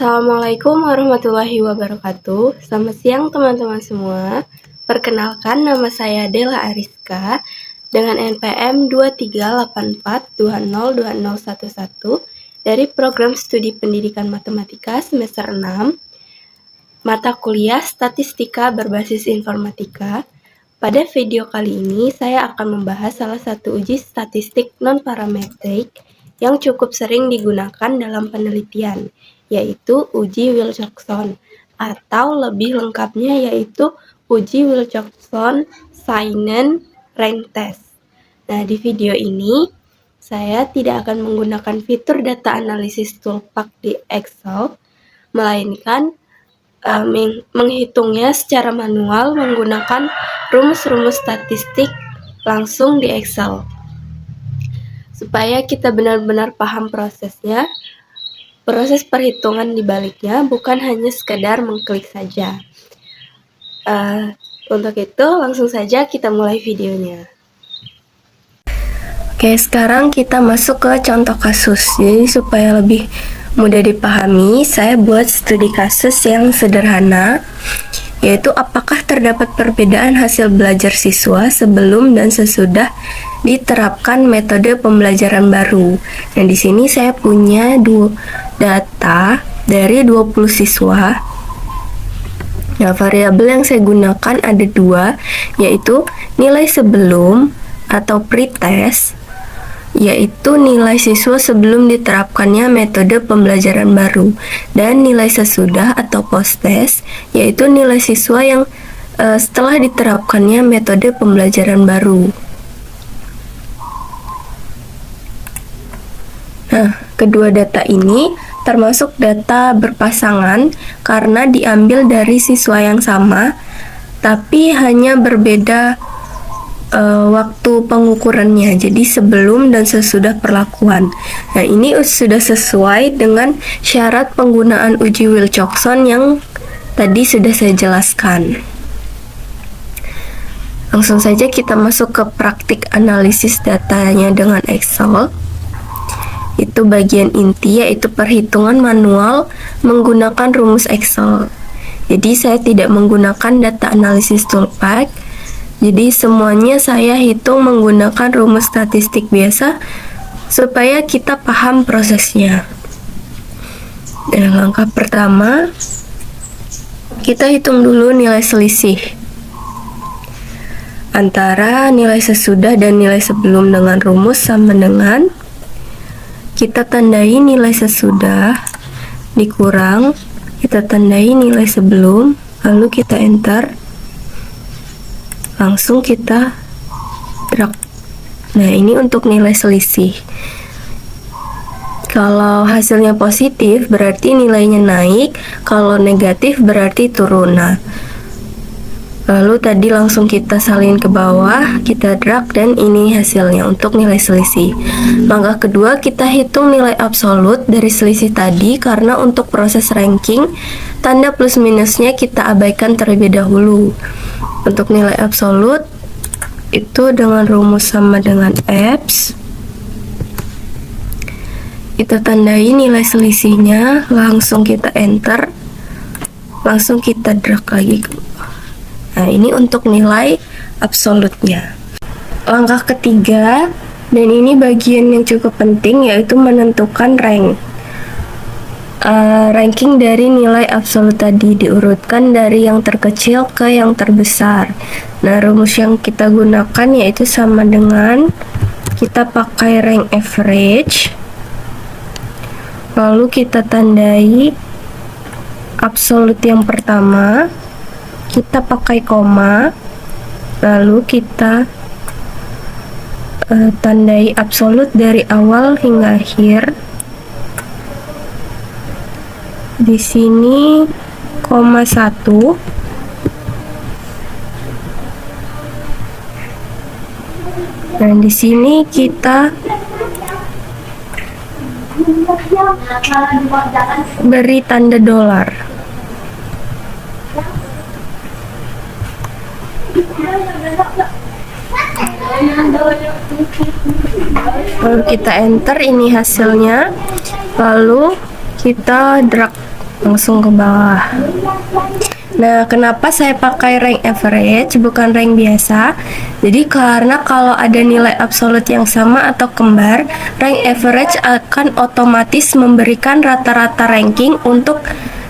Assalamualaikum warahmatullahi wabarakatuh. Selamat siang teman-teman semua. Perkenalkan, nama saya Della Ariska dengan NPM 2384202011 dari Program Studi Pendidikan Matematika semester 6, mata kuliah Statistika berbasis Informatika. Pada video kali ini saya akan membahas salah satu uji statistik non-parametrik yang cukup sering digunakan dalam penelitian, yaitu uji Wilcoxon, atau lebih lengkapnya yaitu uji Wilcoxon-Sainen Rank Test. Nah, di video ini saya tidak akan menggunakan fitur data analisis toolpath di Excel, melainkan menghitungnya secara manual menggunakan rumus-rumus statistik langsung di Excel. Supaya kita benar-benar paham prosesnya, proses perhitungan di baliknya bukan hanya sekedar mengklik saja. Untuk itu langsung saja kita mulai videonya. Oke, sekarang kita masuk ke contoh kasus. Jadi supaya lebih mudah dipahami, saya buat studi kasus yang sederhana, yaitu apakah terdapat perbedaan hasil belajar siswa sebelum dan sesudah diterapkan metode pembelajaran baru. Nah, di sini saya punya data dari 20 siswa. Nah, variabel yang saya gunakan ada dua, yaitu nilai sebelum atau pretest, yaitu nilai siswa sebelum diterapkannya metode pembelajaran baru, dan nilai sesudah atau post-test, yaitu nilai siswa yang setelah diterapkannya metode pembelajaran baru. Nah, kedua data ini termasuk data berpasangan karena diambil dari siswa yang sama, tapi hanya berbeda waktu pengukurannya, jadi sebelum dan sesudah perlakuan. Nah, ini sudah sesuai dengan syarat penggunaan uji Wilcoxon yang tadi sudah saya jelaskan. Langsung saja kita masuk ke praktik analisis datanya dengan Excel. Itu bagian inti, yaitu perhitungan manual menggunakan rumus Excel. Jadi saya tidak menggunakan data analisis toolpath. Jadi semuanya saya hitung menggunakan rumus statistik biasa supaya kita paham prosesnya. Dan langkah pertama, kita hitung dulu nilai selisih antara nilai sesudah dan nilai sebelum dengan rumus sama dengan, kita tandai nilai sesudah dikurang, kita tandai nilai sebelum, lalu kita enter, langsung kita drag. Nah, ini untuk nilai selisih. Kalau hasilnya positif berarti nilainya naik, kalau negatif berarti turun. Nah, lalu tadi langsung kita salin ke bawah, kita drag, dan ini hasilnya untuk nilai selisih. Langkah kedua, kita hitung nilai absolut dari selisih tadi, karena untuk proses ranking tanda plus minusnya kita abaikan terlebih dahulu. Untuk nilai absolut itu dengan rumus sama dengan X, kita tandai nilai selisihnya, langsung kita enter, langsung kita drag lagi. Nah, ini untuk nilai absolutnya. Langkah ketiga, dan ini bagian yang cukup penting, yaitu menentukan ranking dari nilai absolut tadi, diurutkan dari yang terkecil ke yang terbesar. Nah, rumus yang kita gunakan yaitu sama dengan, kita pakai rank average, lalu kita tandai absolut yang pertama, kita pakai koma, lalu kita tandai absolut dari awal hingga akhir. Di sini koma 1, dan di sini kita beri tanda dolar. Lalu kita enter, ini hasilnya, lalu kita drag langsung ke bawah. Nah, kenapa saya pakai rank average bukan rank biasa? Jadi karena kalau ada nilai absolut yang sama atau kembar, rank average akan otomatis memberikan rata-rata ranking untuk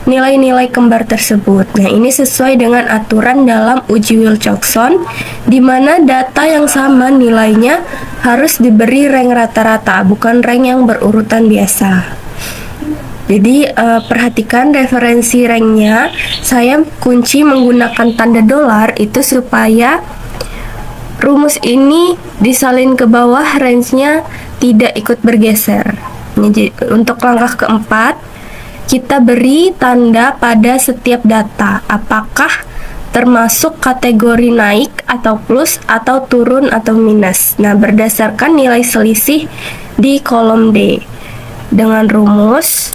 nilai-nilai kembar tersebut. Nah, ini sesuai dengan aturan dalam uji Wilcoxon, di mana data yang sama nilainya harus diberi rank rata-rata, bukan rank yang berurutan biasa. Jadi perhatikan referensi ranknya. Saya kunci menggunakan tanda dolar itu supaya rumus ini disalin ke bawah, range-nya tidak ikut bergeser. Ini untuk langkah keempat, kita beri tanda pada setiap data. Apakah termasuk kategori naik atau plus atau turun atau minus. Nah, berdasarkan nilai selisih di kolom D. Dengan rumus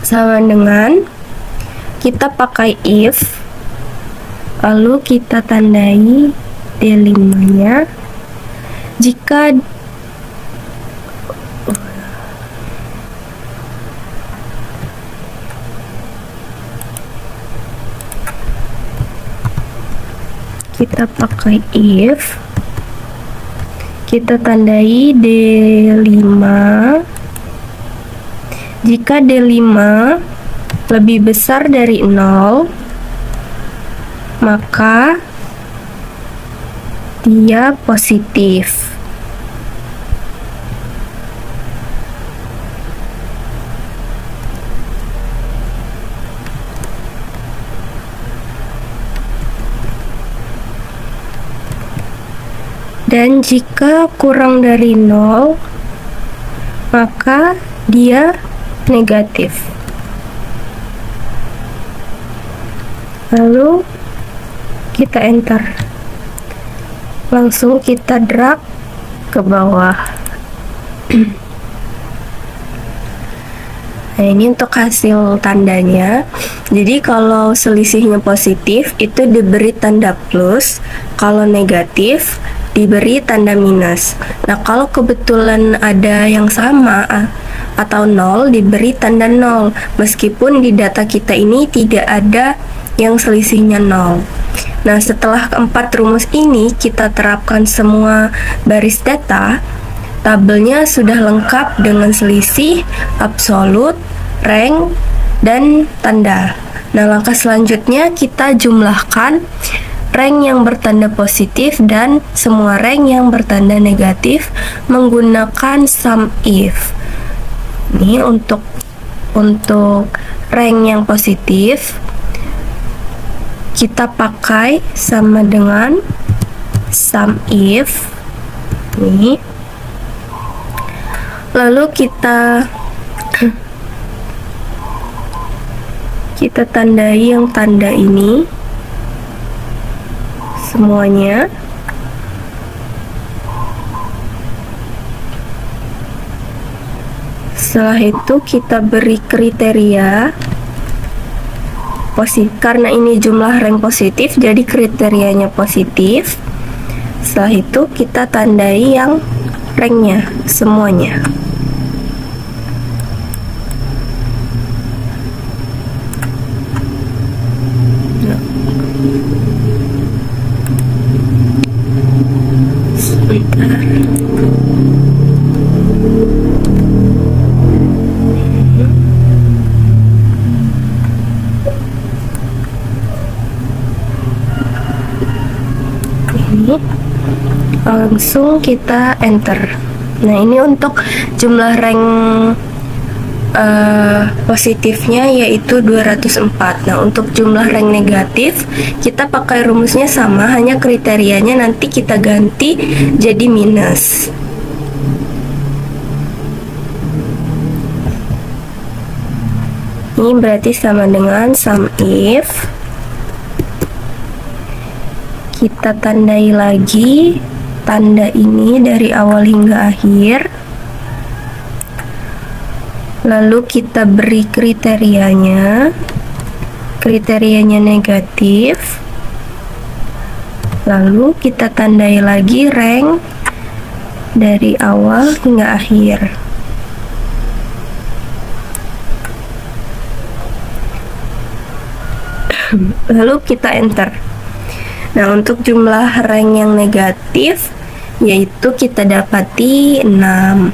sama dengan kita pakai if, lalu kita tandai D5-nya. Jika kita pakai if, kita tandai D5. Jika D5 lebih besar dari 0, maka dia positif. Dan jika kurang dari 0, maka dia negatif. Lalu kita enter, langsung kita drag ke bawah. Nah, ini untuk hasil tandanya. Jadi kalau selisihnya positif itu diberi tanda plus, kalau negatif diberi tanda minus. Nah, kalau kebetulan ada yang sama atau 0, diberi tanda 0, meskipun di data kita ini tidak ada yang selisihnya 0. Nah, setelah keempat rumus ini kita terapkan semua baris data, tabelnya sudah lengkap dengan selisih, absolut, rank, dan tanda. Nah, langkah selanjutnya kita jumlahkan rank yang bertanda positif dan semua rank yang bertanda negatif menggunakan sum if. Ini untuk rank yang positif kita pakai sama dengan sum if. Nih. Lalu kita tandai yang tanda ini semuanya. Setelah itu kita beri kriteria positif, karena ini jumlah rank positif jadi kriterianya positif. Setelah itu kita tandai yang ranknya semuanya. Sebentar. Ini langsung kita enter. Nah, ini untuk jumlah rank positifnya yaitu 204. Nah, untuk jumlah rank negatif kita pakai rumusnya sama, hanya kriterianya nanti kita ganti jadi minus. Ini berarti sama dengan sum if. Kita tandai lagi tanda ini dari awal hingga akhir. Lalu kita beri kriterianya. Kriterianya negatif. Lalu kita tandai lagi rank dari awal hingga akhir. Lalu kita enter. Nah, untuk jumlah rank yang negatif yaitu kita dapati 6.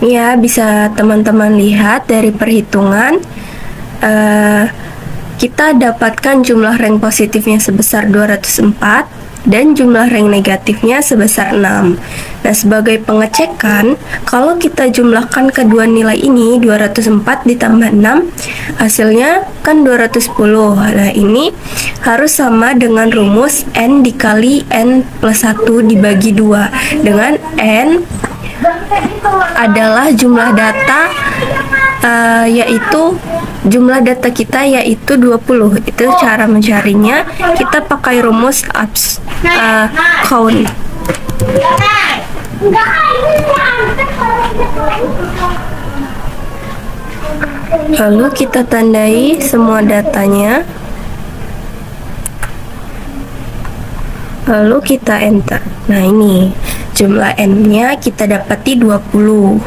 Ya, bisa teman-teman lihat dari perhitungan kita dapatkan jumlah rank positifnya sebesar 204 dan jumlah rank negatifnya sebesar 6. Nah, sebagai pengecekan, kalau kita jumlahkan kedua nilai ini, 204 ditambah 6, hasilnya kan 210. Nah, ini harus sama dengan rumus N dikali N plus 1 dibagi 2, dengan N adalah jumlah data yaitu jumlah data kita yaitu 20. Itu cara mencarinya, kita pakai rumus count. Lalu kita tandai semua datanya, lalu kita enter. Nah, ini jumlah N-nya kita dapati 20.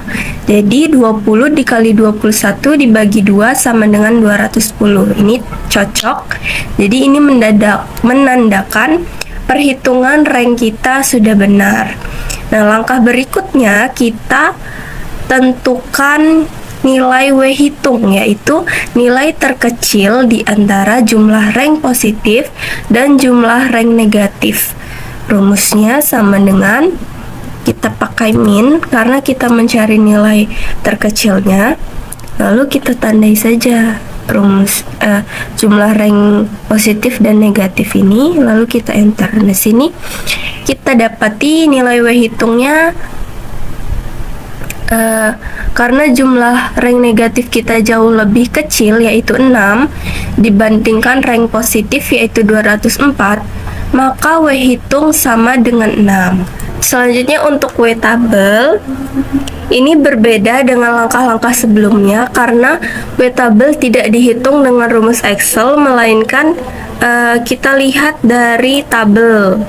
Jadi 20 dikali 21 dibagi 2 sama dengan 210. Ini cocok. Jadi ini menandakan perhitungan rank kita sudah benar. Nah, langkah berikutnya kita tentukan nilai W hitung, yaitu nilai terkecil di antara jumlah rank positif dan jumlah rank negatif. Rumusnya sama dengan kita pakai min karena kita mencari nilai terkecilnya, lalu kita tandai saja rumus jumlah rank positif dan negatif ini, lalu kita enter. Nah, sini kita dapati nilai W hitungnya karena jumlah rank negatif kita jauh lebih kecil yaitu 6 dibandingkan rank positif yaitu 204, maka W hitung sama dengan 6. Selanjutnya untuk W tabel, ini berbeda dengan langkah-langkah sebelumnya karena W tabel tidak dihitung dengan rumus Excel, melainkan kita lihat dari tabel.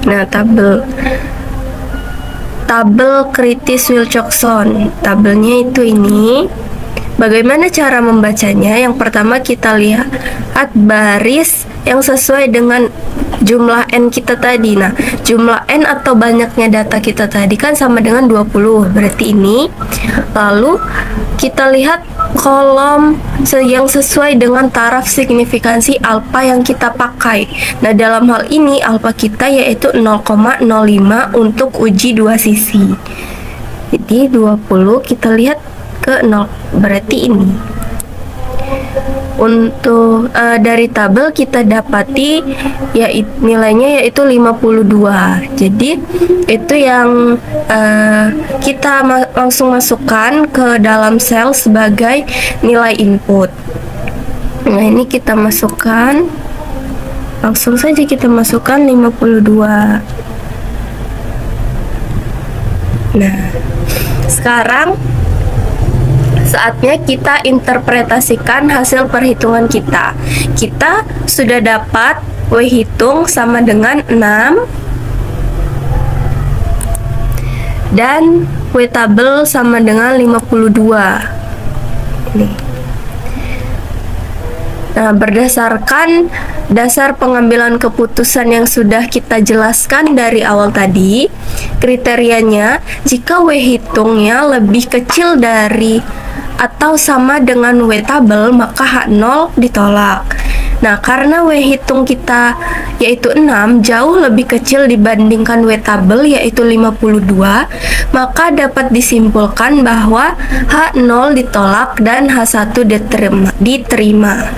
Nah, tabel kritis Wilcoxon, tabelnya itu ini. Bagaimana cara membacanya? Yang pertama kita lihat baris yang sesuai dengan jumlah N kita tadi. Nah, jumlah N atau banyaknya data kita tadi kan sama dengan 20, berarti ini. Lalu kita lihat kolom yang sesuai dengan taraf signifikansi alfa yang kita pakai. Nah, dalam hal ini alfa kita yaitu 0,05 untuk uji dua sisi. Jadi 20 kita lihat ke 0, berarti ini. Untuk dari tabel kita dapati nilainya yaitu 52. Jadi itu yang kita langsung masukkan ke dalam sel sebagai nilai input. Nah, ini kita masukkan, langsung saja kita masukkan 52. Nah, sekarang saatnya kita interpretasikan hasil perhitungan kita. Kita sudah dapat W hitung sama dengan 6 dan W tabel sama dengan 52. Ini. Nah, berdasarkan dasar pengambilan keputusan yang sudah kita jelaskan dari awal tadi, kriterianya jika W hitungnya lebih kecil dari atau sama dengan W tabel, maka H0 ditolak. Nah, karena W hitung kita yaitu 6 jauh lebih kecil dibandingkan W tabel yaitu 52, maka dapat disimpulkan bahwa H0 ditolak dan H1 diterima.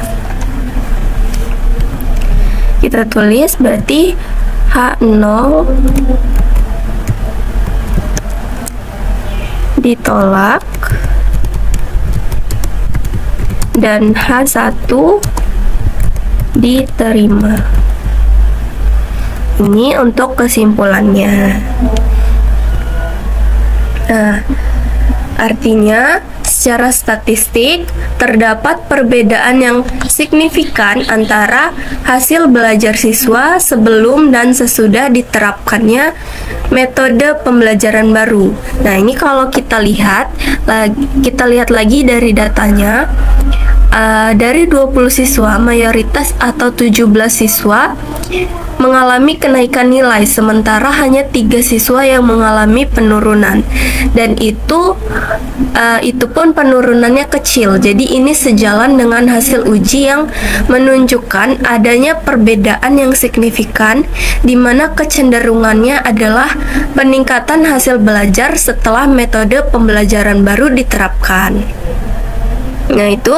Kita tulis berarti H0 ditolak dan H1 diterima. Ini untuk kesimpulannya. Nah, artinya secara statistik, terdapat perbedaan yang signifikan antara hasil belajar siswa sebelum dan sesudah diterapkannya metode pembelajaran baru. Nah, ini kalau kita lihat lagi dari datanya, dari 20 siswa, mayoritas atau 17 siswa mengalami kenaikan nilai, sementara hanya 3 siswa yang mengalami penurunan. Dan itu pun penurunannya kecil. Jadi ini sejalan dengan hasil uji yang menunjukkan adanya perbedaan yang signifikan, di mana kecenderungannya adalah peningkatan hasil belajar setelah metode pembelajaran baru diterapkan. Nah, itu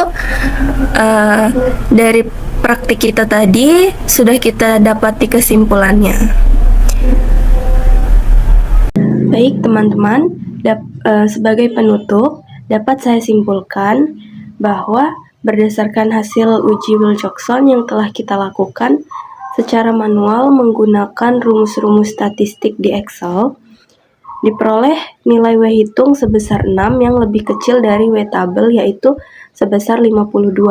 dari praktik kita tadi sudah kita dapati kesimpulannya. Baik teman-teman, sebagai penutup dapat saya simpulkan bahwa berdasarkan hasil uji Wilcoxon yang telah kita lakukan secara manual menggunakan rumus-rumus statistik di Excel, diperoleh nilai W hitung sebesar 6 yang lebih kecil dari W tabel, yaitu sebesar 52.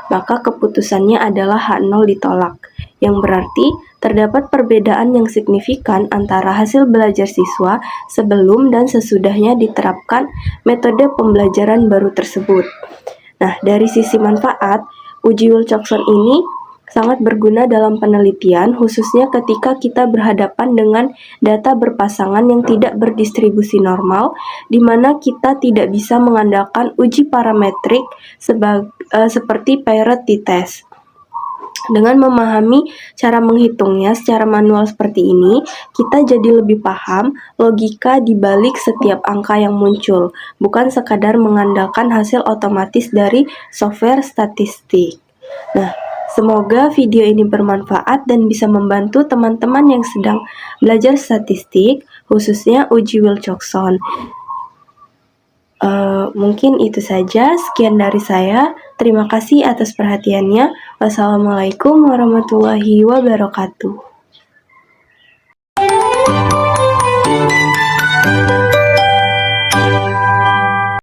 Maka keputusannya adalah H0 ditolak, yang berarti terdapat perbedaan yang signifikan antara hasil belajar siswa sebelum dan sesudahnya diterapkan metode pembelajaran baru tersebut. Nah, dari sisi manfaat, uji Wilcoxon ini sangat berguna dalam penelitian, khususnya ketika kita berhadapan dengan data berpasangan yang tidak berdistribusi normal, di mana kita tidak bisa mengandalkan uji parametrik seperti parity test. Dengan memahami cara menghitungnya secara manual seperti ini, kita jadi lebih paham logika di balik setiap angka yang muncul, bukan sekadar mengandalkan hasil otomatis dari software statistik. Nah, semoga video ini bermanfaat dan bisa membantu teman-teman yang sedang belajar statistik, khususnya uji Wilcoxon. Mungkin itu saja, sekian dari saya. Terima kasih atas perhatiannya. Wassalamualaikum warahmatullahi wabarakatuh.